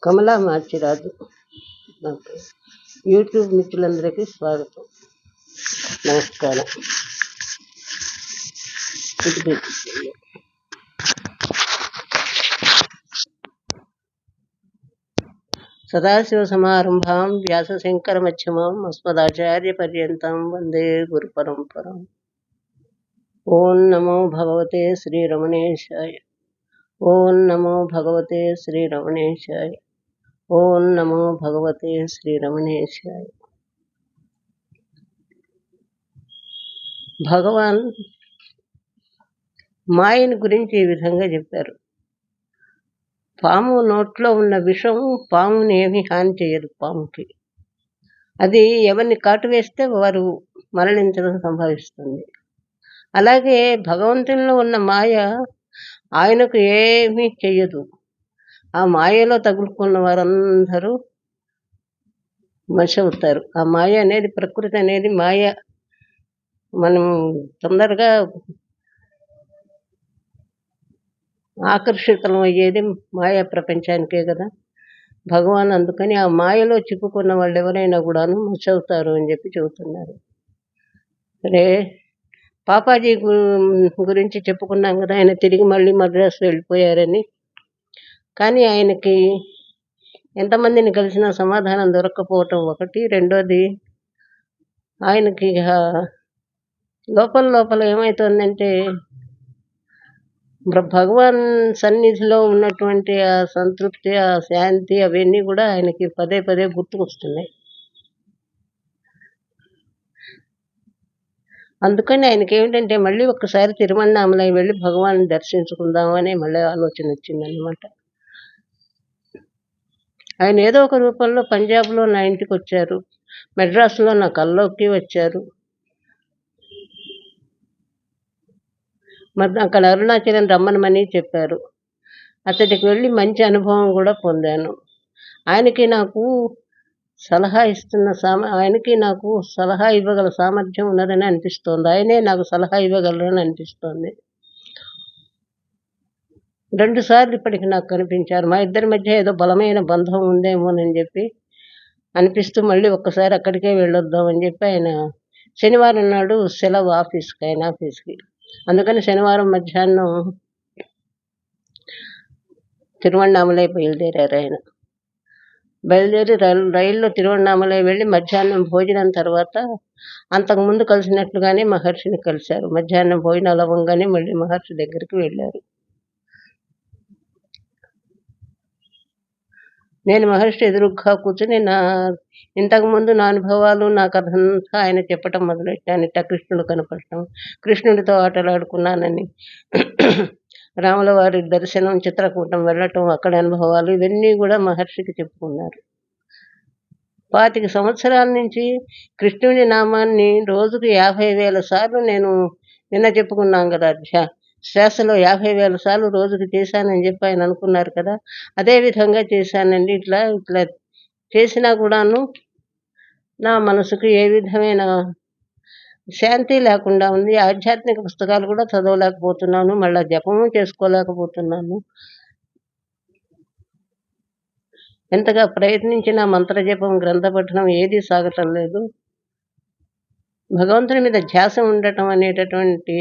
కమలా మాచిరాజు. నాకు యూట్యూబ్ మిత్రులందరికీ స్వాగతం, నమస్కారం. సదాశివసమారంభాం వ్యాసశంకరమధ్యమాం అస్మదాచార్యపర్యంతం వందే గురుపరంపరాం. ఓం నమో భగవతే శ్రీరమణేశాయ. ఓం నమో భగవతే శ్రీరమణేశాయ. ఓం నమో భగవతే శ్రీరమణేశాయ. భగవాన్ మాయని గురించి ఈ విధంగా చెప్పారు. పాము నోట్లో ఉన్న విషం పాముని ఏమీ హాని చేయదు. పాముకి అది ఎవరిని కాటు వేస్తే వారు మరణించడం సంభవిస్తుంది. అలాగే భగవంతునిలో ఉన్న మాయ ఆయనకు ఏమీ చెయ్యదు. ఆ మాయలో తగులుకున్న వారందరూ మనిషి అవుతారు. ఆ మాయ అనేది, ప్రకృతి అనేది మాయ. మనం తొందరగా ఆకర్షితం అయ్యేది మాయా ప్రపంచానికే కదా. భగవాన్ అందుకని ఆ మాయలో చిక్కుకున్న వాళ్ళు ఎవరైనా కూడాను మనిషి అవుతారు అని చెప్పి చెబుతున్నారు. సరే, పాపాజీ గురించి చెప్పుకున్నాం కదా. ఆయన తిరిగి మళ్ళీ మద్రాసు వెళ్ళిపోయారని. కానీ ఆయనకి ఎంతమందిని కలిసినా సమాధానం దొరక్కపోవటం ఒకటి. రెండోది, ఆయనకి లోపల ఏమవుతుందంటే, భగవాన్ సన్నిధిలో ఉన్నటువంటి ఆ సంతృప్తి, ఆ శాంతి, అవన్నీ కూడా ఆయనకి పదే పదే గుర్తుకొస్తున్నాయి. అందుకని ఆయనకి ఏమిటంటే, మళ్ళీ ఒక్కసారి తిరువణ్ణామలై వెళ్ళి భగవాన్ని దర్శించుకుందామని మళ్ళీ ఆలోచన వచ్చిందనమాట. ఆయన ఏదో ఒక రూపంలో పంజాబ్లో నా ఇంటికి వచ్చారు, మెడ్రాస్లో నా కల్లోకి వచ్చారు, మరి అక్కడ అరుణాచలం రమ్మనమని చెప్పారు. అతడికి వెళ్ళి మంచి అనుభవం కూడా పొందాను. ఆయనకి నాకు సలహా ఇవ్వగల సామర్థ్యం ఉన్నదని అనిపిస్తోంది. ఆయనే నాకు సలహా ఇవ్వగలరని అనిపిస్తోంది. 2 సార్లు ఇప్పటికి నాకు కనిపించారు. మా ఇద్దరి మధ్య ఏదో బలమైన బంధం ఉందేమోనని చెప్పి అనిపిస్తూ మళ్ళీ ఒక్కసారి అక్కడికే వెళ్ళొద్దామని చెప్పి ఆయన శనివారం నాడు సెలవు ఆయన ఆఫీస్కి. అందుకని శనివారం మధ్యాహ్నం తిరువణ్ణామలై బయలుదేరారు. ఆయన బయలుదేరి రైల్లో తిరువణ్ణామలై వెళ్ళి మధ్యాహ్నం భోజనం తర్వాత అంతకుముందు కలిసినట్లుగానే మహర్షిని కలిశారు. మధ్యాహ్నం భోజనాలు అవ్వగానే మళ్ళీ మహర్షి దగ్గరికి వెళ్ళారు. నేను మహర్షి ఎదురుగ్గా కూర్చుని ఇంతకుముందు నా అనుభవాలు, నా కథంతా ఆయన చెప్పటం మొదలెట్టాను. కృష్ణుడు కనపడటం, కృష్ణుడితో ఆటలాడుకున్నానని, రాముల వారి దర్శనం, చిత్రకూటం వెళ్ళటం, అక్కడ అనుభవాలు, ఇవన్నీ కూడా మహర్షికి చెప్పుకున్నారు. 25 సంవత్సరాల నుంచి కృష్ణుడి నామాన్ని రోజుకు 50,000 సార్లు నేను నిన్న చెప్పుకున్నాం కదా, శ్వాసలో 50,000 సార్లు రోజుకి చేశానని చెప్పి ఆయన అనుకున్నారు కదా. అదే విధంగా చేశానండి. ఇట్లా చేసినా కూడాను నా మనసుకు ఏ విధమైన శాంతి లేకుండా ఉంది. ఆధ్యాత్మిక పుస్తకాలు కూడా చదవలేకపోతున్నాను, మళ్ళీ జపము చేసుకోలేకపోతున్నాను. ఎంతగా ప్రయత్నించినా మంత్రజపం, గ్రంథ పఠనం ఏదీ సాగటం లేదు. భగవంతుని మీద ధ్యాస ఉండటం అనేటటువంటి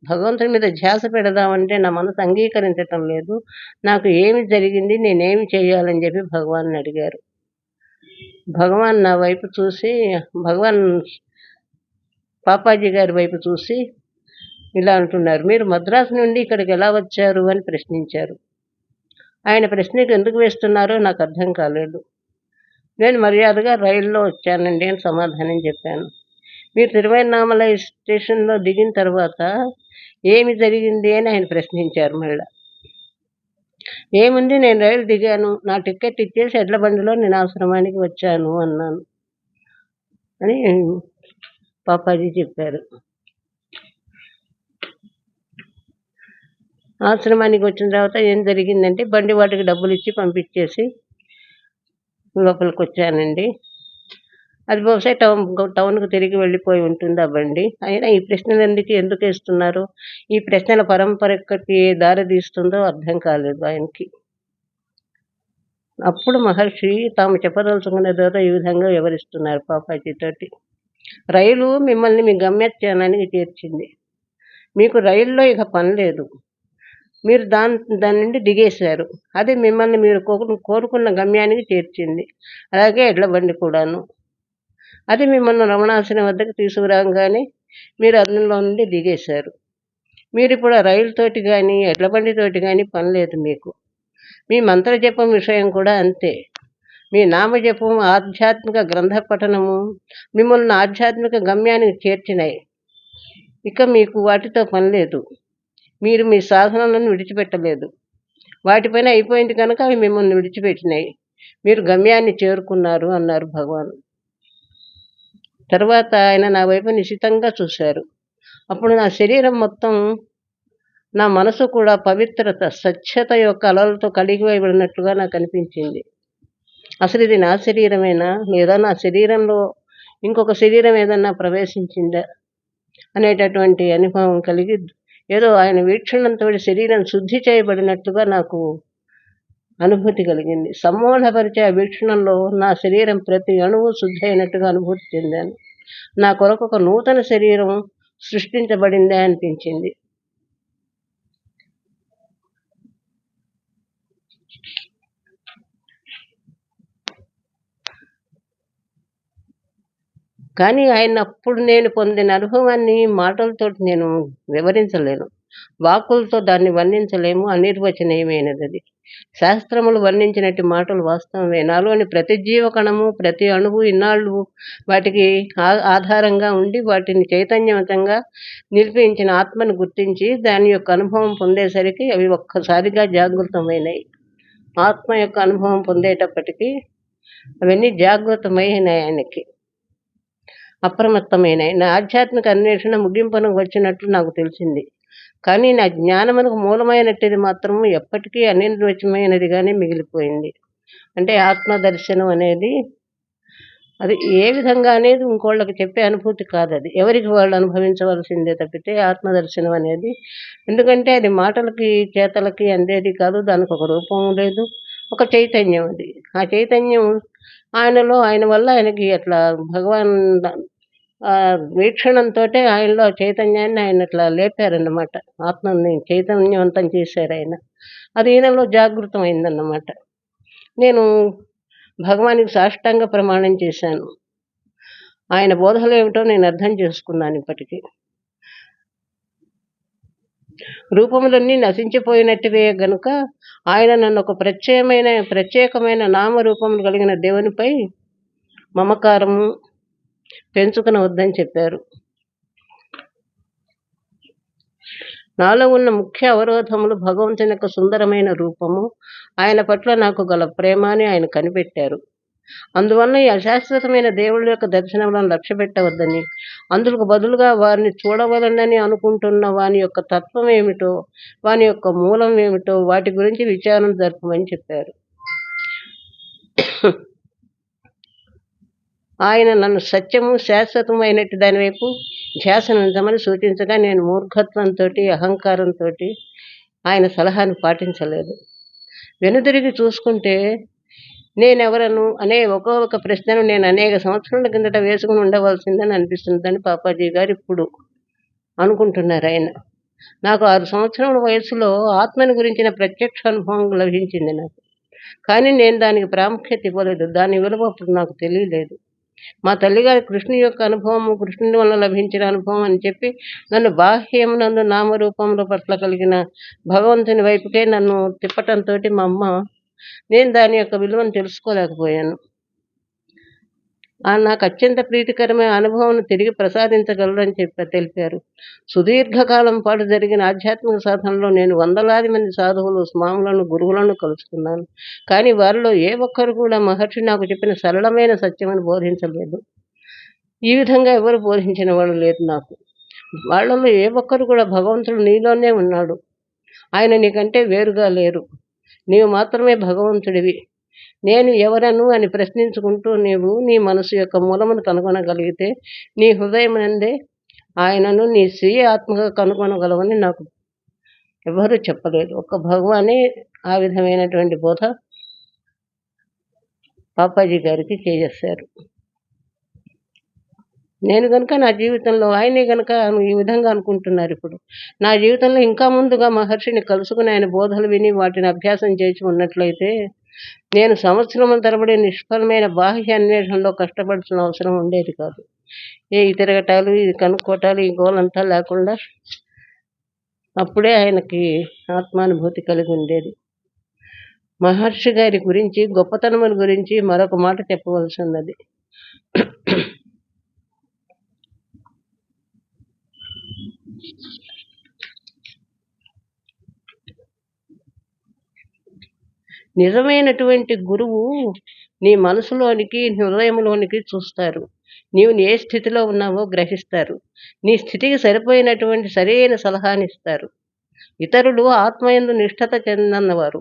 భగవంతుని మీద ధ్యాస పెడదామంటే నా మనసు అంగీకరించటం లేదు. నాకు ఏమి జరిగింది, నేనేమి చేయాలని చెప్పి భగవాన్ అడిగారు. భగవాన్ నా వైపు చూసి, భగవాన్ పాపాజీ గారి వైపు చూసి ఇలా అంటున్నారు, మీరు మద్రాసు నుండి ఇక్కడికి ఎలా వచ్చారు అని ప్రశ్నించారు. ఆయన ప్రశ్నకు ఎందుకు వేస్తున్నారో నాకు అర్థం కాలేదు. నేను మర్యాదగా రైల్లో వచ్చానండి అని సమాధానం చెప్పాను. మీరు తిరువణ్ణామలై స్టేషన్లో దిగిన తర్వాత ఏమి జరిగింది అని ఆయన ప్రశ్నించారు. మళ్ళా ఏముంది, నేను రైలు దిగాను, నా టికెట్ ఇచ్చేసి ఎడ్ల బండిలో నేను ఆశ్రమానికి వచ్చాను అన్నాను అని పాపాజీ చెప్పారు. ఆశ్రమానికి వచ్చిన తర్వాత ఏం జరిగిందంటే, బండి వాటికి డబ్బులు ఇచ్చి పంపించేసి లోపలికి వచ్చానండి. అది బహుశా టౌన్కు తిరిగి వెళ్ళిపోయి ఉంటుంది ఆ బండి. అయినా ఈ ప్రశ్నలు ఎందుకు వేస్తున్నారు, ఈ ప్రశ్నల పరంపరకి దారి తీస్తుందో అర్థం కాలేదు ఆయనకి. అప్పుడు మహర్షి తాము చెప్పదలుచుకున్నదో ఈ విధంగా వివరిస్తున్నారు పాపాజీతోటి. రైలు మిమ్మల్ని మీ గమ్యస్థానానికి చేర్చింది. మీకు రైల్లో ఇక పని లేదు. మీరు దాని నుండి దిగేశారు. అది మిమ్మల్ని మీరు కోరుకున్న గమ్యానికి చేర్చింది. అలాగే ఎడ్ల బండి కూడాను. అది మిమ్మల్ని రమణాసనం వద్దకు తీసుకురాగానే మీరు అందులో నుండి దిగేశారు. మీరు ఇప్పుడు ఆ రైలుతోటి కానీ ఎడ్ల బండితోటి కానీ పని లేదు మీకు. మీ మంత్రజపం విషయం కూడా అంతే. మీ నామజపం, ఆధ్యాత్మిక గ్రంథ పఠనము మిమ్మల్ని ఆధ్యాత్మిక గమ్యానికి చేర్చినాయి. ఇక మీకు వాటితో పని లేదు. మీరు మీ సాధనలను విడిచిపెట్టలేదు. వాటిపైన అయిపోయింది కనుక అవి మిమ్మల్ని విడిచిపెట్టినాయి. మీరు గమ్యాన్ని చేరుకున్నారు అన్నారు భగవాన్. తర్వాత ఆయన నా వైపు నిశితంగా చూశారు. అప్పుడు నా శరీరం మొత్తం, నా మనసు కూడా పవిత్రత, స్వచ్ఛత యొక్క అలలతో కలిగివేయబడినట్లుగా నాకు అనిపించింది. అసలు ఇది నా శరీరమేనా, లేదా నా శరీరంలో ఇంకొక శరీరం ఏదన్నా ప్రవేశించిందా అనేటటువంటి అనుభవం కలిగి, ఏదో ఆయన వీక్షణంతో శరీరం శుద్ధి చేయబడినట్లుగా నాకు అనుభూతి కలిగింది. సమ్మోహపరిచే ఆ వీక్షణంలో నా శరీరం ప్రతి అణువు శుద్ధి అయినట్టుగా అనుభూతి చెందాను. నా కొరకు ఒక నూతన శరీరం సృష్టించబడిందే అనిపించింది. కానీ అప్పుడు నేను పొందిన అనుభవాన్ని మాటలతో నేను వివరించలేను. వాక్కులతో దాన్ని వర్ణించలేము. అనిర్వచనీయమైనది అది. శాస్త్రములు వర్ణించినట్టు మాటలు వాస్తవమే. నాలోని ప్రతి జీవకణము, ప్రతి అణువు ఇన్నాళ్ళు వాటికి ఆధారంగా ఉండి వాటిని చైతన్యవంతంగా నిలిపించిన ఆత్మను గుర్తించి దాని యొక్క అనుభవం పొందేసరికి అవి ఒక్కసారిగా జాగృతమైనాయి. ఆత్మ యొక్క అనుభవం పొందేటప్పటికీ అవన్నీ జాగృతమైనాయి, ఆయనకి అప్రమత్తమైనాయి. నా ఆధ్యాత్మిక అన్వేషణ ముగింపునకు వచ్చినట్లు నాకు తెలిసింది. కానీ నా జ్ఞానమునకు మూలమైనట్టుది మాత్రం ఎప్పటికీ అనిర్వచనమైనదిగానే మిగిలిపోయింది. అంటే ఆత్మదర్శనం అనేది అది ఏ విధంగా అనేది ఇంకోళ్ళకి చెప్పే అనుభూతి కాదు. అది ఎవరికి వాళ్ళు అనుభవించవలసిందే తప్పితే ఆత్మదర్శనం అనేది. ఎందుకంటే అది మాటలకి చేతలకి అందేది కాదు. దానికి ఒక రూపం లేదు, ఒక చైతన్యం అది. ఆ చైతన్యం ఆయనలో, ఆయన వల్ల ఆయనకి అట్లా భగవాన్ వీక్షణంతో ఆయనలో చైతన్యాన్ని ఆయన అట్లా లేపారన్నమాట. ఆత్మని చైతన్యవంతం చేశారు ఆయన. అది ఈయనలో జాగృతం అయిందన్నమాట. నేను భగవానికి సాష్టాంగ ప్రమాణం చేశాను. ఆయన బోధలు ఏమిటో నేను అర్థం చేసుకున్నాను ఇప్పటికీ. రూపములన్నీ నశించిపోయినట్టువే గనుక ఆయన నన్ను ఒక ప్రత్యేకమైన నామరూపములు కలిగిన దేవునిపై మమకారము పెంచుకునవద్దని చెప్పారు. నాలో ఉన్న ముఖ్య అవరోధములు భగవంతుని యొక్క సుందరమైన రూపము, ఆయన పట్ల నాకు గల ప్రేమ అని ఆయన కనిపెట్టారు. అందువల్ల ఈ అశాశ్వతమైన దేవుళ్ళ యొక్క దర్శనములను లక్ష్యపెట్టవద్దని, అందుకు బదులుగా వారిని చూడవలనని అనుకుంటున్న వాని యొక్క తత్వం ఏమిటో, వాని యొక్క మూలం ఏమిటో వాటి గురించి విచారణ జరపమని చెప్పారు. ఆయన నన్ను సత్యము, శాశ్వతము అయినట్టు దాని వైపు ధ్యాసను ఉంచమని సూచించగా నేను మూర్ఖత్వంతో, అహంకారంతో ఆయన సలహాను పాటించలేదు. వెనుదిరిగి చూసుకుంటే నేనెవరను అనే ఒక్కొక్క ప్రశ్నను నేను అనేక సంవత్సరాల కిందట వేసుకుని ఉండవలసిందని అనిపిస్తుందని పాపాజీ గారు ఇప్పుడు అనుకుంటున్నారు. ఆయన నాకు 6 సంవత్సరాల వయసులో ఆత్మని గురించిన ప్రత్యక్ష అనుభవం లభించింది నాకు. కానీ నేను దానికి ప్రాముఖ్యత ఇవ్వలేదు. దాని విలువ అప్పుడు నాకు తెలియలేదు. మా తల్లిగారి కృష్ణుని యొక్క అనుభవము, కృష్ణుని వల్ల లభించిన అనుభవం అని చెప్పి నన్ను బాహ్యమునందు నామరూపముల పట్ల కలిగిన భగవంతుని వైపుకే నన్ను తిప్పటంతో మా అమ్మ, నేను దాని యొక్క విలువను తెలుసుకోలేకపోయాను. నాకు అత్యంత ప్రీతికరమైన అనుభవం తిరిగి ప్రసాదించగలరని తెలిపారు. సుదీర్ఘకాలం పాటు జరిగిన ఆధ్యాత్మిక సాధనలో నేను వందలాది మంది సాధువులు, స్వాములను, గురువులను కలుసుకున్నాను. కానీ వారిలో ఏ ఒక్కరు కూడా మహర్షి నాకు చెప్పిన సరళమైన సత్యమని బోధించలేదు. ఈ విధంగా ఎవరు బోధించిన వాళ్ళు లేదు నాకు. వాళ్ళలో ఏ ఒక్కరు కూడా భగవంతుడు నీలోనే ఉన్నాడు, ఆయన నీకంటే వేరుగా లేరు, నీవు మాత్రమే భగవంతుడివి, నేను ఎవరను అని ప్రశ్నించుకుంటూ నీవు నీ మనసు యొక్క మూలమును కనుగొనగలిగితే నీ హృదయం నందే ఆయనను నీ స్వీయ ఆత్మగా కనుగొనగలవని నాకు ఎవరు చెప్పలేదు. ఒక్క భగవానే ఆ విధమైనటువంటి బోధ పాపాజీ గారికి చేసేశారు. నేను గనుక నా జీవితంలో ఆయనే గనుక ఈ విధంగా అనుకుంటున్నారు ఇప్పుడు. నా జీవితంలో ఇంకా ముందుగా మహర్షిని కలుసుకుని ఆయన బోధలు విని వాటిని అభ్యాసం చేసి ఉన్నట్లయితే నేను సంవత్సరముల తరబడి నిష్ఫలమైన బాహ్య అన్వేషణలో కష్టపడాల్సిన అవసరం ఉండేది కాదు. ఈ తిరగటాలు, ఇది కనుక్కోటాలు, ఈ గోలంతా లేకుండా అప్పుడే ఆయనకి ఆత్మానుభూతి కలిగి ఉండేది. మహర్షి గారి గురించి, గొప్పతనముల గురించి మరొక మాట చెప్పవలసి ఉన్నది. నిజమైనటువంటి గురువు నీ మనసులోనికి, హృదయంలోనికి చూస్తారు. నీవు ఏ స్థితిలో ఉన్నావో గ్రహిస్తారు. నీ స్థితికి సరిపోయినటువంటి సరైన సలహానిస్తారు. ఇతరులు ఆత్మయందు నిష్ఠత చెందన్నవారు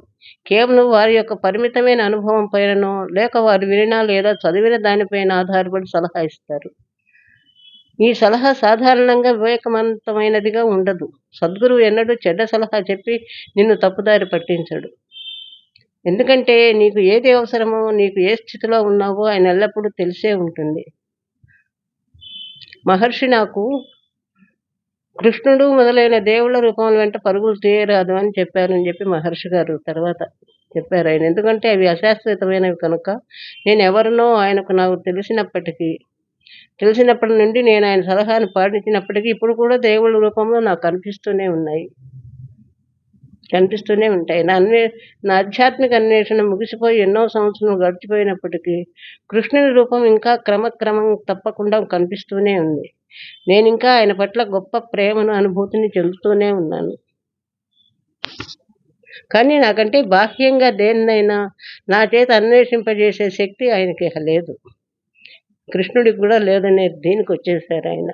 కేవలం వారి యొక్క పరిమితమైన అనుభవం పైననో, లేక వారు వినినా లేదా చదివిన దానిపైన ఆధారపడి సలహా ఇస్తారు. ఈ సలహా సాధారణంగా వివేకవంతమైనదిగా ఉండదు. సద్గురువు ఎన్నడూ చెడ్డ సలహా చెప్పి నిన్ను తప్పుదారి పట్టించడు. ఎందుకంటే నీకు ఏది అవసరమో, నీకు ఏ స్థితిలో ఉన్నావో ఆయన ఎల్లప్పుడూ తెలిసే ఉంటుంది. మహర్షి నాకు కృష్ణుడు మొదలైన దేవుళ్ళ రూపముల వెంట పరుగులు తీయరాదు అని చెప్పారని చెప్పి మహర్షి గారు తర్వాత చెప్పారు ఆయన. ఎందుకంటే అవి అశాశ్వతమైనవి కనుక. నేను ఎవరినో నాకు తెలిసినప్పటి నుండి నేను ఆయన సలహాను పాటించినప్పటికీ ఇప్పుడు కూడా దేవుళ్ళ రూపంలో నాకు కనిపిస్తూనే ఉంటాయి. నా ఆధ్యాత్మిక అన్వేషణ ముగిసిపోయి ఎన్నో సంవత్సరాలు గడిచిపోయినప్పటికీ కృష్ణుని రూపం ఇంకా క్రమక్రమం తప్పకుండా కనిపిస్తూనే ఉంది. నేను ఇంకా ఆయన పట్ల గొప్ప ప్రేమను, అనుభూతిని చెందుతూనే ఉన్నాను. కానీ నాకంటే బాహ్యంగా దేన్నైనా నా చేత అన్వేషింపజేసే శక్తి ఆయనకి లేదు. కృష్ణుడికి కూడా లేదనే దీనికి వచ్చేసారు ఆయన.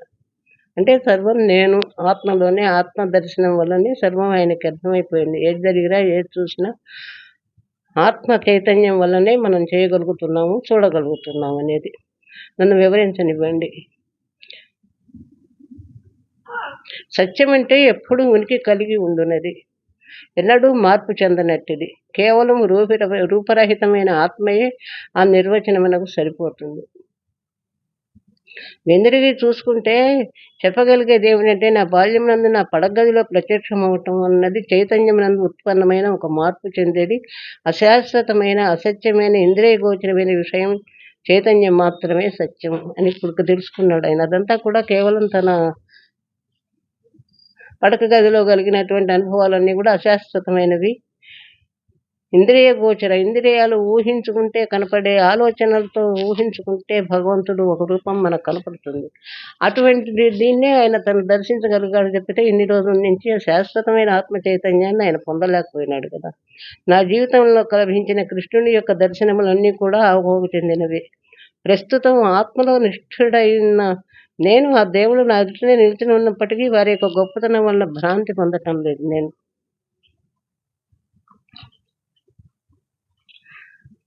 అంటే సర్వం నేను ఆత్మలోనే, ఆత్మ దర్శనం వల్లనే సర్వం ఆయనకి అర్థమైపోయింది. ఏది జరిగినా, ఏది చూసినా ఆత్మ చైతన్యం వల్లనే మనం చేయగలుగుతున్నాము, చూడగలుగుతున్నాము అనేది. నన్ను వివరించనివ్వండి. సత్యం అంటే ఎప్పుడు ఉనికి కలిగి ఉండునది, ఎన్నడూ మార్పు చెందనట్టిది. కేవలం రూపరహితమైన ఆత్మయే ఆ నిర్వచనమునకు సరిపోతుంది. వెందిరిగి చూసుకుంటే చెప్పగలిగేది ఏమిటంటే, నా బాల్యమునందు నా పడగదిలో ప్రత్యక్షమవటం అన్నది చైతన్యమునందు ఉత్పన్నమైన ఒక మార్పు చెందేది అశాశ్వతమైన, అసత్యమైన, ఇంద్రియ గోచరమైన విషయం చైతన్యం మాత్రమే సత్యం అని ఇప్పుడు తెలుసుకున్నాడు ఆయన. అదంతా కూడా కేవలం తన పడక గదిలో కలిగినటువంటి అనుభవాలన్నీ కూడా అశాశ్వతమైనవి, ఇంద్రియ గోచర. ఇంద్రియాలు ఊహించుకుంటే కనపడే ఆలోచనలతో ఊహించుకుంటే భగవంతుడు ఒక రూపం మనకు కనపడుతుంది. అటువంటి దీన్నే ఆయన తను దర్శించగలిగాడు చెప్పితే ఇన్ని రోజుల నుంచి శాశ్వతమైన ఆత్మ చైతన్యాన్ని ఆయన పొందలేకపోయినాడు కదా. నా జీవితంలో లభించిన కృష్ణుని యొక్క దర్శనములన్నీ కూడా ఆవోగు చెందినవి. ప్రస్తుతం ఆత్మలో నిష్ఠుడైన నేను ఆ దేవుడు నా దృష్టిని నిలిచి ఉన్నప్పటికీ వారి యొక్క గొప్పతనం వల్ల భ్రాంతి పొందటం లేదు. నేను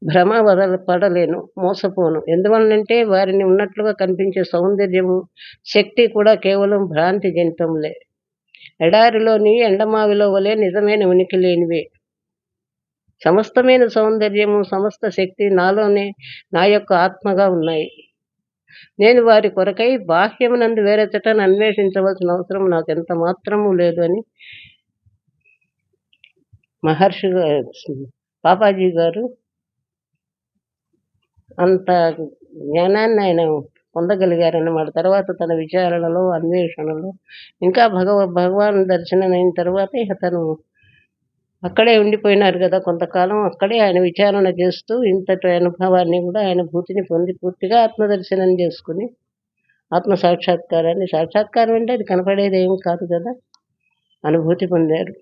భ్రమ పడలేను, మోసపోను. ఎందువలనంటే వారిని ఉన్నట్లుగా కనిపించే సౌందర్యము, శక్తి కూడా కేవలం భ్రాంతి జనితంలే. ఎడారిలోని ఎండమావిలో వలె నిజమైన ఉనికి లేనివే. సమస్తమైన సౌందర్యము, సమస్త శక్తి నాలోనే, నా యొక్క ఆత్మగా ఉన్నాయి. నేను వారి కొరకై బాహ్యమునందు వేరే చటాన్ని అన్వేషించవలసిన అవసరం నాకు ఎంత మాత్రము లేదు అని మహర్షి పాపాజీ గారు అంత జ్ఞానాన్ని ఆయన పొందగలిగారన్నమాట. తర్వాత తన విచారణలో, అన్వేషణలో ఇంకా భగవాన్ దర్శనం అయిన తర్వాత ఇక తను అక్కడే ఉండిపోయినారు కదా కొంతకాలం. అక్కడే ఆయన విచారణ చేస్తూ ఇంతటి అనుభవాన్ని కూడా ఆయన భూతిని పొంది పూర్తిగా ఆత్మదర్శనం చేసుకుని ఆత్మ సాక్షాత్కారం అంటే అది కనపడేది ఏం కాదు కదా, అనుభూతి పొందారు.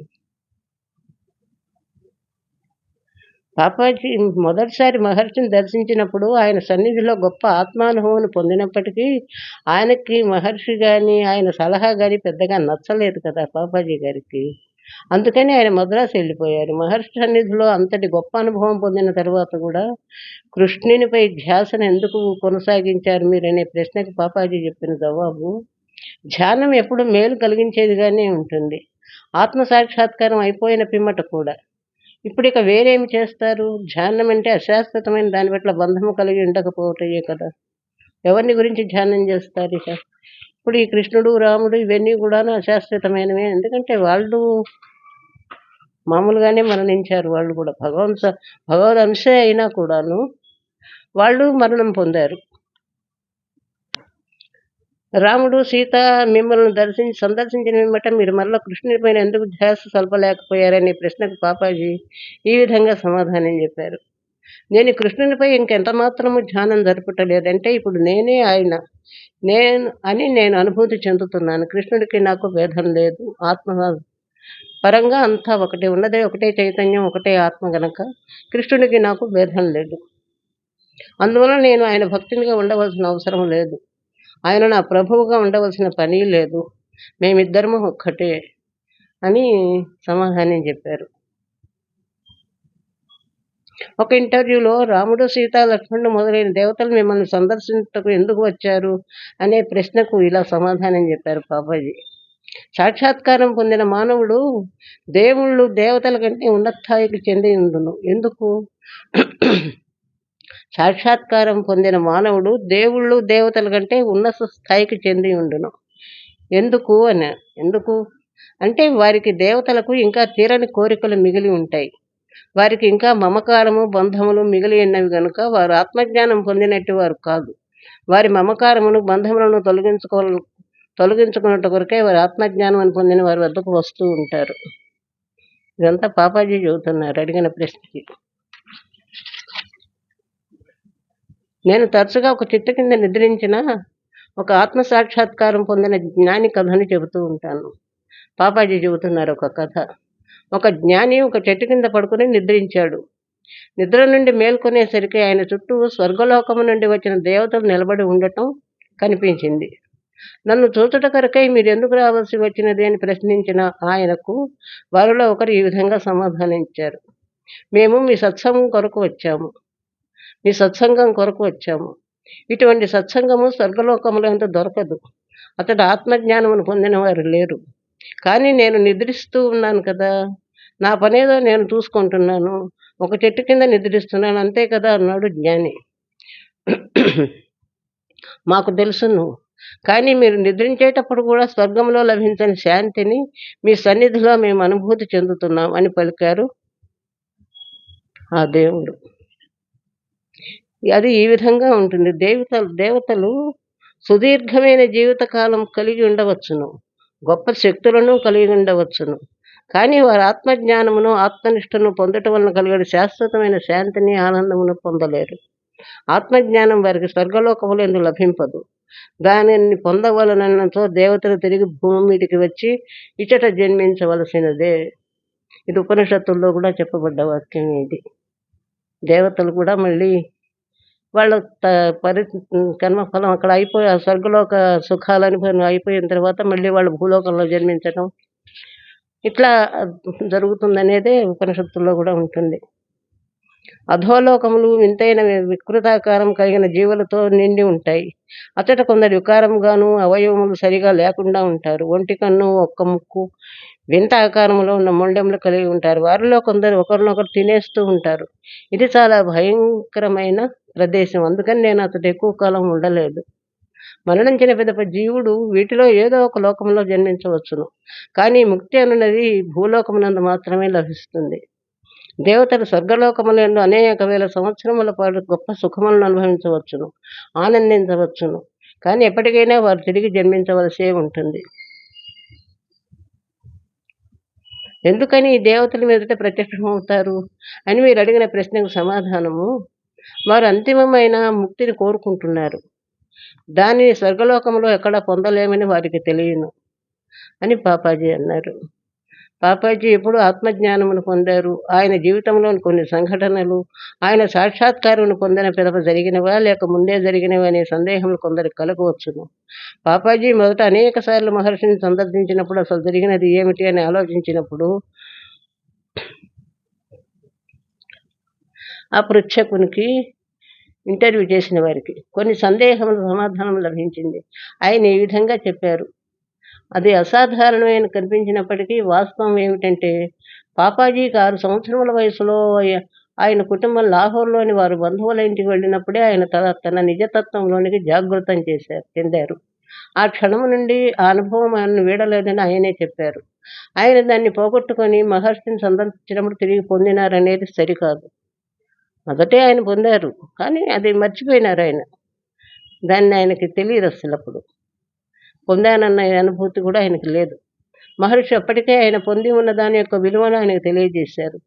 పాపాజీ మొదటిసారి మహర్షిని దర్శించినప్పుడు ఆయన సన్నిధిలో గొప్ప ఆత్మానుభవం పొందినప్పటికీ ఆయనకి మహర్షి కానీ ఆయన సలహా కానీ పెద్దగా నచ్చలేదు కదా పాపాజీ గారికి. అందుకని ఆయన మద్రాసు వెళ్ళిపోయారు. మహర్షి సన్నిధిలో అంతటి గొప్ప అనుభవం పొందిన తర్వాత కూడా కృష్ణునిపై ధ్యాసను ఎందుకు కొనసాగించారు మీరనే ప్రశ్నకి పాపాజీ చెప్పిన జవాబు, ధ్యానం ఎప్పుడు మేలు కలిగించేదిగానే ఉంటుంది, ఆత్మ సాక్షాత్కారం అయిపోయిన పిమ్మట కూడా. ఇప్పుడు ఇక వేరేమి చేస్తారు? ధ్యానం అంటే అశాశ్వతమైన దాని పట్ల బంధము కలిగి ఉండకపోవటయే కదా! ఎవరిని గురించి ధ్యానం చేస్తారు ఇక? ఇప్పుడు ఈ కృష్ణుడు, రాముడు ఇవన్నీ కూడాను అశాశ్వతమైనవే. ఎందుకంటే వాళ్ళు మామూలుగానే మరణించారు. వాళ్ళు కూడా భగవద్ అంశే అయినా కూడాను వాళ్ళు మరణం పొందారు. రాముడు, సీత మిమ్మల్ని సందర్శించిన పిమ్మట మీరు మరలా కృష్ణుని పైన ఎందుకు ధ్యాస సల్పలేకపోయారనే ప్రశ్నకు పాపాజీ ఈ విధంగా సమాధానం చెప్పారు. నేను కృష్ణునిపై ఇంకెంత మాత్రము ధ్యానం జరుపుటలేదంటే ఇప్పుడు నేనే ఆయన నేను అనుభూతి చెందుతున్నాను. కృష్ణుడికి నాకు భేదం లేదు. ఆత్మ పరంగా అంతా ఒకటే, ఉన్నదే ఒకటే చైతన్యం, ఒకటే ఆత్మ గనక కృష్ణుడికి నాకు భేదం లేదు. అందువల్ల నేను ఆయన భక్తునిగా ఉండవలసిన అవసరం లేదు. ఆయన నా ప్రభువుగా ఉండవలసిన పని లేదు. మేమిద్దరము ఒక్కటే అని సమాధానం చెప్పారు. ఒక ఇంటర్వ్యూలో రాముడు, సీత, లక్ష్మణుడు మొదలైన దేవతలు మిమ్మల్ని సందర్శించటకు ఎందుకు వచ్చారు అనే ప్రశ్నకు ఇలా సమాధానం చెప్పారు బాబాజీ. సాక్షాత్కారం పొందిన మానవుడు దేవుళ్ళు దేవతల కంటే ఉన్నతస్థాయికి చెంది ఉండును. ఎందుకు? సాక్షాత్కారం పొందిన మానవుడు దేవుళ్ళు దేవతల కంటే ఉన్నత స్థాయికి చెంది ఉండును. ఎందుకు అంటే వారికి దేవతలకు ఇంకా తీరని కోరికలు మిగిలి ఉంటాయి. వారికి ఇంకా మమకారము, బంధములు మిగిలి ఉన్నవి గనుక వారు ఆత్మజ్ఞానం పొందినట్టు వారు కాదు. వారి మమకారమును, బంధములను తొలగించుకున్నట్టు కొరకే వారు ఆత్మజ్ఞానం అని పొందిన వారి వద్దకు వస్తూ ఉంటారు. ఇదంతా పాపాజీ చెబుతున్నారు అడిగిన ప్రశ్నకి. నేను తరచుగా ఒక చెట్టు కింద నిద్రించిన ఒక ఆత్మ సాక్షాత్కారం పొందిన జ్ఞాని కథను చెబుతూ ఉంటాను. పాపాజీ చెబుతున్నారు ఒక కథ. ఒక జ్ఞాని ఒక చెట్టు కింద పడుకుని నిద్రించాడు. నిద్ర నుండి మేల్కొనేసరికి ఆయన చుట్టూ స్వర్గలోకము నుండి వచ్చిన దేవతలు నిలబడి ఉండటం కనిపించింది. నన్ను చూచుట కొరకై మీరు ఎందుకు రావాల్సి వచ్చినది అని ప్రశ్నించిన ఆయనకు వారిలో ఒకరు ఈ విధంగా సమాధానం ఇచ్చారు. మేము మీ సత్సంగం కొరకు వచ్చాము. ఇటువంటి సత్సంగము స్వర్గలోకములో ఎంత దొరకదు. అతడు ఆత్మజ్ఞానమును పొందిన వారు లేరు. కానీ నేను నిద్రిస్తూ ఉన్నాను కదా, నా పనేదో నేను చూసుకుంటున్నాను, ఒక చెట్టు కింద నిద్రిస్తున్నాను అంతే కదా అన్నాడు జ్ఞాని. మాకు తెలుసును, కానీ మీరు నిద్రించేటప్పుడు కూడా స్వర్గంలో లభించని శాంతిని మీ సన్నిధిలో మేము అనుభూతి చెందుతున్నాం అని పలికారు ఆ దేవుడు. అది ఈ విధంగా ఉంటుంది. దేవతలు సుదీర్ఘమైన జీవితకాలం కలిగి ఉండవచ్చును, గొప్ప శక్తులను కలిగి ఉండవచ్చును. కానీ వారు ఆత్మజ్ఞానమును, ఆత్మనిష్టను పొందటం వలన కలిగే శాశ్వతమైన శాంతిని, ఆనందమును పొందలేరు. ఆత్మజ్ఞానం వారికి స్వర్గలోకములు ఎందుకు లభింపదు. దానిని పొందవలనతో దేవతలు తిరిగి భూమి మీదకి వచ్చి ఇచ్చట జన్మించవలసినదే. ఇది ఉపనిషత్తుల్లో కూడా చెప్పబడ్డ వాక్యం. ఇది దేవతలు కూడా మళ్ళీ వాళ్ళ కర్మఫలం అక్కడ అయిపోయి ఆ స్వర్గలోక సుఖాలని అయిపోయిన తర్వాత మళ్ళీ వాళ్ళు భూలోకంలో జన్మించడం ఇట్లా జరుగుతుందనేదే ఉపనిషత్తుల్లో కూడా ఉంటుంది. అధోలోకములు వింతైన వికృతాకారం కలిగిన జీవులతో నిండి ఉంటాయి. అతట కొందరు వికారంగాను, అవయవములు సరిగా లేకుండా ఉంటారు. ఒంటి కన్ను, ఒక్క ముక్కు, వింత ఆకారంలో ఉన్న మొండెములు కలిగి ఉంటారు. వారిలో కొందరు ఒకరినొకరు తినేస్తూ ఉంటారు. ఇది చాలా భయంకరమైన ప్రదేశం. అందుకని నేను అతడు ఎక్కువ కాలం ఉండలేదు. మరణించిన పిదప జీవుడు వీటిలో ఏదో ఒక లోకంలో జన్మించవచ్చును. కానీ ముక్తి అనున్నది భూలోకమునందు మాత్రమే లభిస్తుంది. దేవతలు స్వర్గలోకములందు అనేక వేల సంవత్సరముల పాటు గొప్ప సుఖములను అనుభవించవచ్చును, ఆనందించవచ్చును. కానీ ఎప్పటికైనా వారు తిరిగి జన్మించవలసే ఉంటుంది. ఎందుకని ఈ దేవతల మీదట ప్రత్యక్షమవుతారు అని మీరు అడిగిన ప్రశ్నకు సమాధానము, వారు అంతిమమైన ముక్తిని కోరుకుంటున్నారు. దానిని స్వర్గలోకంలో ఎక్కడా పొందలేమని వారికి తెలియను అని పాపాజీ అన్నారు. పాపాజీ ఎప్పుడు ఆత్మజ్ఞానమును పొందారు. ఆయన జీవితంలోని కొన్ని సంఘటనలు ఆయన సాక్షాత్కారమును పొందిన పిదప జరిగినవా లేక ముందే జరిగినవా అనే సందేహములు కొందరికి కలగవచ్చును. పాపాజీ మొదట అనేక సార్లు మహర్షిని సందర్శించినప్పుడు అసలు జరిగినది ఏమిటి అని ఆలోచించినప్పుడు ఆ పృచ్ఛకునికి ఇంటర్వ్యూ చేసిన వారికి కొన్ని సందేహముల సమాధానం లభించింది. ఆయన ఈ విధంగా చెప్పారు. అది అసాధారణమైన కనిపించినప్పటికీ వాస్తవం ఏమిటంటే పాపాజీకి 6 సంవత్సరముల వయసులో ఆయన కుటుంబం లాహోర్లోని వారి బంధువుల ఇంటికి వెళ్ళినప్పుడే ఆయన తన నిజతత్వంలోనికి జాగృతం చెందారు. ఆ క్షణం నుండి ఆ అనుభవం ఆయనను వీడలేదని ఆయనే చెప్పారు. ఆయన దాన్ని పోగొట్టుకొని మహర్షిని సందర్శించినప్పుడు తిరిగి పొందినారనేది సరికాదు. మొదటే ఆయన పొందారు, కానీ అది మర్చిపోయినారు ఆయన. దాన్ని ఆయనకి తెలియదు అసలప్పుడు. పొందానన్న అనుభూతి కూడా ఆయనకి లేదు. మహర్షి అప్పటికే ఆయన పొంది ఉన్న దాని యొక్క విలువను ఆయనకు తెలియజేశారు.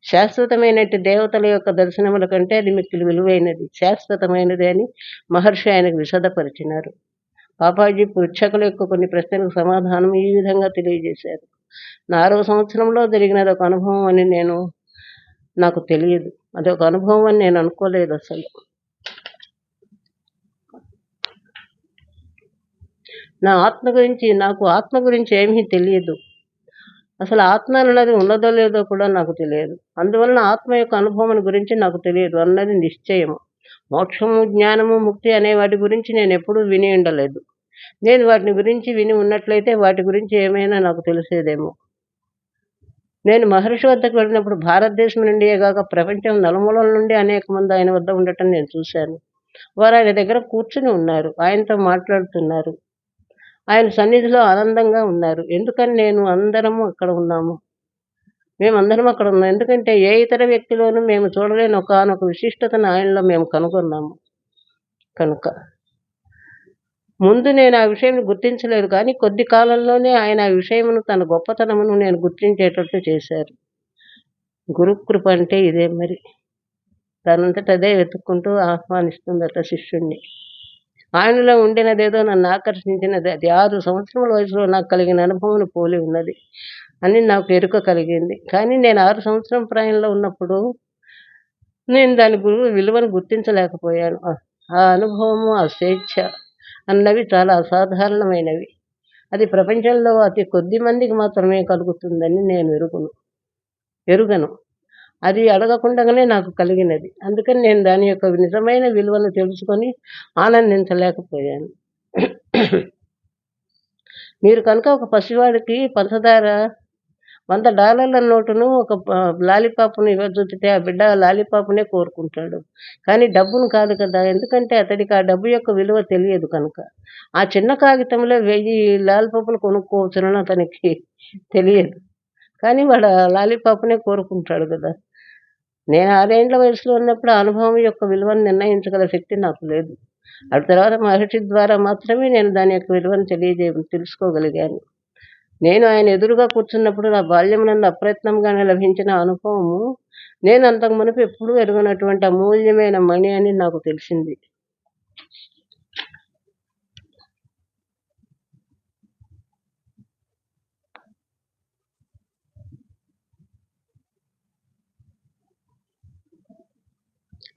శాశ్వతమైనట్టి దేవతల యొక్క దర్శనముల కంటే అది మిక్కిలి విలువైనది, శాశ్వతమైనది అని మహర్షి ఆయనకు విశదపరిచినారు. పాపాజీ పృచ్ఛకుల యొక్క కొన్ని ప్రశ్నలకు సమాధానం ఈ విధంగా తెలియజేశారు. నా 6వ సంవత్సరంలో జరిగినది ఒక అనుభవం అని నాకు తెలియదు. అది ఒక అనుభవం అని నేను అనుకోలేదు అసలు. నాకు ఆత్మ గురించి ఏమీ తెలియదు. అసలు ఆత్మ అన్నది ఉన్నదో లేదో కూడా నాకు తెలియదు. అందువలన ఆత్మ యొక్క అనుభవం గురించి నాకు తెలియదు అన్నది నిశ్చయము. మోక్షము, జ్ఞానము, ముక్తి అనే వాటి గురించి నేను ఎప్పుడూ విని ఉండలేదు. నేను వాటిని గురించి విని ఉన్నట్లయితే వాటి గురించి ఏమైనా నాకు తెలిసేదేమో. నేను మహర్షి వద్దకు వెళ్ళినప్పుడు భారతదేశం నుండియే కాక ప్రపంచం నలుమూలల నుండి అనేక మంది ఆయన వద్ద ఉండటం నేను చూశాను. వారు ఆయన దగ్గర కూర్చుని ఉన్నారు, ఆయనతో మాట్లాడుతున్నారు, ఆయన సన్నిధిలో ఆనందంగా ఉన్నారు. ఎందుకని మేమందరం అక్కడ ఉన్నాం. ఎందుకంటే ఏ ఇతర వ్యక్తిలోనూ మేము చూడలేని ఒకానొక విశిష్టతను ఆయనలో మేము కనుగొన్నాము కనుక. ముందు నేను ఆ విషయం గుర్తించలేదు, కానీ కొద్ది కాలంలోనే ఆయన ఆ విషయమును, తన గొప్పతనమును నేను గుర్తించేటట్టు చేశారు. గురుకృప అంటే ఇదే మరి. తనంతట అదే వెతుక్కుంటూ ఆహ్వానిస్తుందట శిష్యుణ్ణి. ఆయనలో ఉండినదేదో నన్ను ఆకర్షించినది. అది 6 సంవత్సరముల వయసులో నాకు కలిగిన అనుభవం పోలి ఉన్నది అని నాకు ఎరుక కలిగింది. కానీ నేను 6 సంవత్సరం ప్రాయంలో ఉన్నప్పుడు నేను దాని విలువను గుర్తించలేకపోయాను. ఆ అనుభవము, ఆ స్వేచ్ఛ అన్నవి చాలా అసాధారణమైనవి. అది ప్రపంచంలో అతి కొద్ది మందికి మాత్రమే కలుగుతుందని నేను ఎరుగను. అది అడగకుండానే నాకు కలిగినది. అందుకని నేను దాని యొక్క నిజమైన విలువను తెలుసుకొని ఆనందించలేకపోయాను. మీరు కనుక ఒక పసివాడికి పంచదార $100 నోటును, ఒక లాలీపాప్ను ఇవ్వజూపితే ఆ బిడ్డ ఆ లాలీపాప్నే కోరుకుంటాడు, కానీ డబ్బును కాదు కదా. ఎందుకంటే అతడికి ఆ డబ్బు యొక్క విలువ తెలియదు కనుక. ఆ చిన్న కాగితంలో 1000 లాలీపాపులు కొనుక్కోవచ్చునని అతనికి తెలియదు, కానీ వాడు ఆ లాలీపాప్నే కోరుకుంటాడు కదా. నేను 6 ఏళ్ల వయసులో ఉన్నప్పుడు ఆ అనుభవం యొక్క విలువను నిర్ణయించగల శక్తి నాకు లేదు. అటు తర్వాత మహర్షి ద్వారా మాత్రమే నేను దాని యొక్క విలువను తెలుసుకోగలిగాను. నేను ఆయన ఎదురుగా కూర్చున్నప్పుడు నా బాల్యమునందు అప్రయత్నంగానే లభించిన అనుభవము నేను అంతకు మునుపు ఎప్పుడూ ఎరుగనటువంటి అమూల్యమైన మణి అని నాకు తెలిసింది.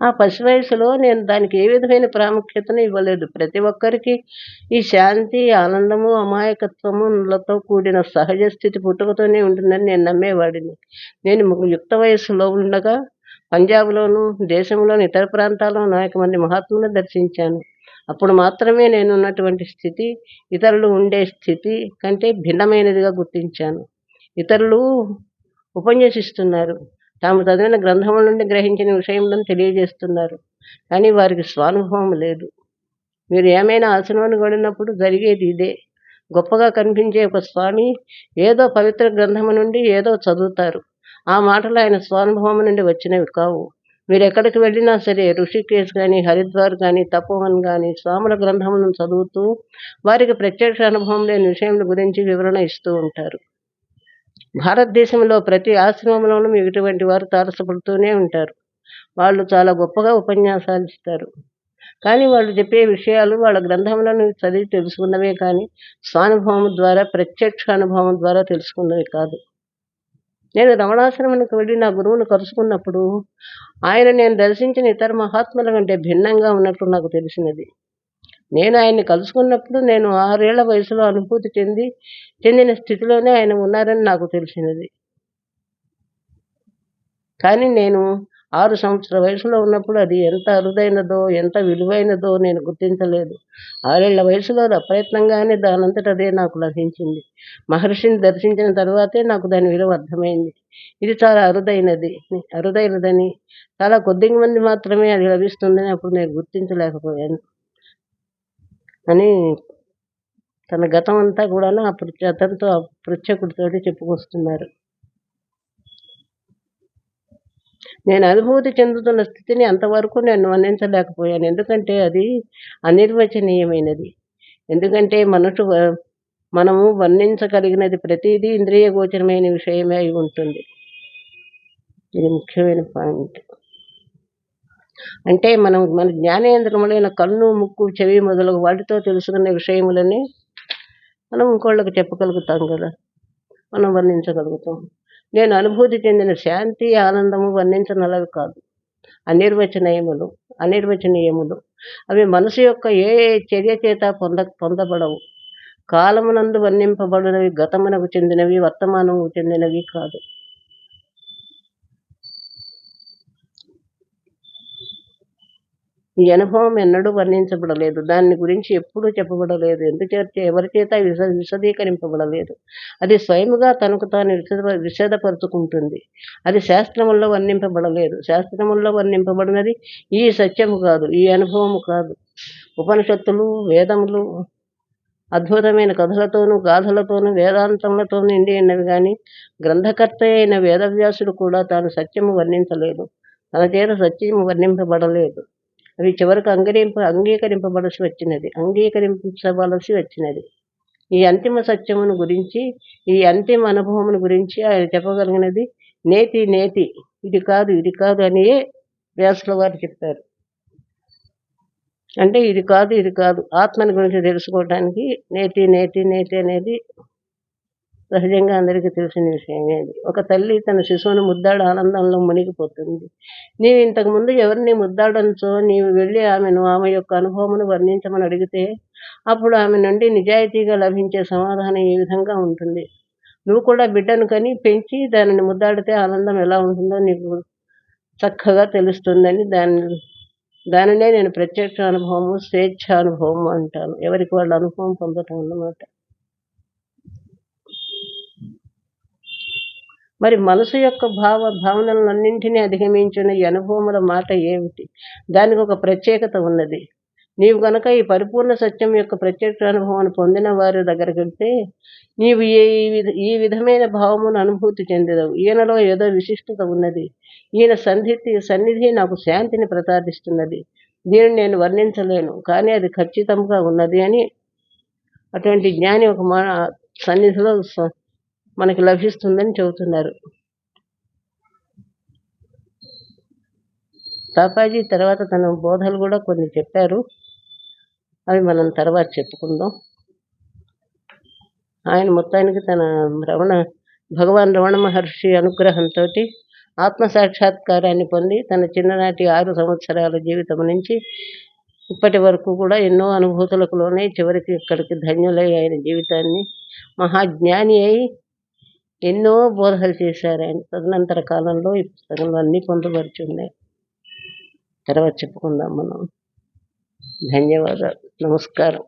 ఆ పసి వయసులో నేను దానికి ఏ విధమైన ప్రాముఖ్యతను ఇవ్వలేదు. ప్రతి ఒక్కరికి ఈ శాంతి, ఆనందము, అమాయకత్వములతో కూడిన సహజ స్థితి పుట్టుకతోనే ఉంటుందని నేను నమ్మేవాడిని. నేను యుక్త వయస్సులో ఉండగా పంజాబ్లోను, దేశంలోని ఇతర ప్రాంతాల్లో అనేక మంది మహాత్ములను దర్శించాను. అప్పుడు మాత్రమే నేను ఉన్నటువంటి స్థితి ఇతరులు ఉండే స్థితి కంటే భిన్నమైనదిగా గుర్తించాను. ఇతరులు ఉపన్యసిస్తున్నారు, తాము చదివిన గ్రంథముల నుండి గ్రహించిన విషయములను తెలియజేస్తున్నారు, కానీ వారికి స్వానుభవం లేదు. మీరు ఏమైనా ఆశ్రమానికి వెళ్ళినప్పుడు జరిగేది ఇదే. గొప్పగా కనిపించే ఒక స్వామి ఏదో పవిత్ర గ్రంథము నుండి ఏదో చదువుతారు. ఆ మాటలు ఆయన స్వానుభవం నుండి వచ్చినవి కావు. మీరు ఎక్కడికి వెళ్ళినా సరే, ఋషికేశ్ కానీ, హరిద్వార్ కానీ, తపోవన్ కానీ, స్వాముల గ్రంథములను చదువుతూ వారికి ప్రత్యక్ష అనుభవం లేని విషయముల గురించి వివరణ ఇస్తూ ఉంటారు. భారతదేశంలో ప్రతి ఆశ్రమంలోనూ ఇటువంటి వారు తారసపడుతూనే ఉంటారు. వాళ్ళు చాలా గొప్పగా ఉపన్యాసాలు ఇస్తారు, కానీ వాళ్ళు చెప్పే విషయాలు వాళ్ళ గ్రంథములను చదివి తెలుసుకున్నవే కానీ స్వానుభవం ద్వారా, ప్రత్యక్ష అనుభవం ద్వారా తెలుసుకున్నవి కాదు. నేను రమణాశ్రమానికి వెళ్ళి నా గురువును కలుసుకున్నప్పుడు ఆయన నేను దర్శించిన ఇతర మహాత్ముల కంటే భిన్నంగా ఉన్నట్లు నాకు తెలిసినది. నేను ఆయన్ని కలుసుకున్నప్పుడు నేను 6 ఏళ్ల వయసులో అనుభూతి చెందిన స్థితిలోనే ఆయన ఉన్నారని నాకు తెలిసినది. కానీ నేను 6 సంవత్సరాల వయసులో ఉన్నప్పుడు అది ఎంత అరుదైనదో, ఎంత విలువైనదో నేను గుర్తించలేదు. 6 ఏళ్ల వయసులో అప్రయత్నంగానే దానంతట అదే నాకు లభించింది. మహర్షిని దర్శించిన తర్వాతే నాకు దాని విలువ అర్థమైంది. ఇది చాలా అరుదైనదని, చాలా కొద్ది మంది మాత్రమే అది లభిస్తుందని అప్పుడు నేను గుర్తించలేకపోయాను అని తన గతం అంతా కూడాను అతనితో ఆ పృచ్ఛకుడితోటి చెప్పుకొస్తున్నారు. నేను అనుభూతి చెందుతున్న స్థితిని అంతవరకు నేను వర్ణించలేకపోయాను. ఎందుకంటే అది అనిర్వచనీయమైనది. ఎందుకంటే మనము వర్ణించగలిగినది ప్రతిదీ ఇంద్రియ గోచరమైన విషయమే అయి ఉంటుంది. ఇది ముఖ్యమైన పాయింట్. అంటే మన జ్ఞానేంద్రియములైన కన్ను, ముక్కు, చెవి మొదలగు వాటితో తెలుసుకునే విషయములని మనం ఇంకోళ్ళకి చెప్పగలుగుతాం కదా, మనం వర్ణించగలుగుతాం. నేను అనుభూతి చెందిన శాంతి, ఆనందము వర్ణించనలవి కాదు, అనిర్వచనీయములు. అవి మనసు యొక్క ఏ చర్య చేత పొందబడవు. కాలమునందు వర్ణింపబడినవి గతమునకు చెందినవి, వర్తమానము చెందినవి కాదు. ఈ అనుభవం ఎన్నడూ వర్ణించబడలేదు. దాని గురించి ఎప్పుడూ చెప్పబడలేదు. ఎవరి చేత విశదీకరింపబడలేదు. అది స్వయముగా తనకు తాను విషదపరుచుకుంటుంది. అది శాస్త్రముల్లో వర్ణింపబడలేదు. శాస్త్రముల్లో వర్ణింపబడినది ఈ సత్యము కాదు, ఈ అనుభవము కాదు. ఉపనిషత్తులు, వేదములు అద్భుతమైన కథలతోనూ, గాథలతోనూ, వేదాంతములతోనూ నిండి ఉన్నవి కానీ గ్రంథకర్త అయిన వేదవ్యాసుడు కూడా తాను సత్యము వర్ణించలేదు. తన చేత సత్యము వర్ణింపబడలేదు. అవి చివరకు అంగీకరించవలసి వచ్చినది. ఈ అంతిమ సత్యమును గురించి, ఈ అంతిమ అనుభవమును గురించి ఆయన చెప్పగలిగినది నేతి, ఇది కాదు అనియే వ్యాసుల వారు చెప్పారు. అంటే ఇది కాదు ఆత్మని గురించి తెలుసుకోవడానికి నేతి అనేది సహజంగా అందరికీ తెలిసిన విషయమే. అది ఒక తల్లి తన శిశువును ముద్దాడు ఆనందంలో మునిగిపోతుంది. నీవు ఇంతకుముందు ఎవరిని ముద్దాడనుచో నీవు వెళ్ళి ఆమె యొక్క అనుభవమును వర్ణించమని అడిగితే అప్పుడు ఆమె నుండి నిజాయితీగా లభించే సమాధానం ఈ విధంగా ఉంటుంది. నువ్వు కూడా బిడ్డను కని పెంచి దానిని ముద్దాడితే ఆనందం ఎలా ఉంటుందో నీకు చక్కగా తెలుస్తుందని దానినే నేను ప్రత్యక్ష అనుభవము, స్వేచ్ఛ అనుభవము అంటాను. ఎవరికి వాళ్ళ అనుభవం పొందటం అన్నమాట. మరి మనసు యొక్క భావనలన్నింటినీ అధిగమించిన ఈ అనుభవముల మాట ఏమిటి? దానికి ఒక ప్రత్యేకత ఉన్నది. నీవు గనక ఈ పరిపూర్ణ సత్యం యొక్క ప్రత్యక్ష అనుభవాన్ని పొందిన వారి దగ్గరికి వెళ్తే నీవు ఈ విధమైన భావమును అనుభూతి చెందవు. ఈయనలో ఏదో విశిష్టత ఉన్నది, ఈయన సన్నిధి నాకు శాంతిని ప్రసాదిస్తున్నది, దీనిని నేను వర్ణించలేను, కానీ అది ఖచ్చితంగా ఉన్నది అని అటువంటి జ్ఞాని ఒక సన్నిధిలో మనకి లభిస్తుందని చెబుతున్నారు. తాపాజీ తర్వాత తన బోధలు కూడా కొన్ని చెప్పారు, అవి మనం తర్వాత చెప్పుకుందాం. ఆయన మొత్తానికి తన భగవాన్ రమణ మహర్షి అనుగ్రహంతో ఆత్మసాక్షాత్కారాన్ని పొంది తన చిన్ననాటి 6 సంవత్సరాల జీవితం నుంచి ఇప్పటి వరకు కూడా ఎన్నో అనుభూతులకు లోనే చివరికి ఇక్కడికి ధన్యులై ఆయన జీవితాన్ని మహాజ్ఞాని అయి ఎన్నో బోధలు చేశారు ఆయన. తదనంతర కాలంలో ఈ పుస్తకంలో అన్నీ పొందుపరిచి ఉన్నాయి. తర్వాత చెప్పుకుందాం మనం. ధన్యవాదాలు. నమస్కారం.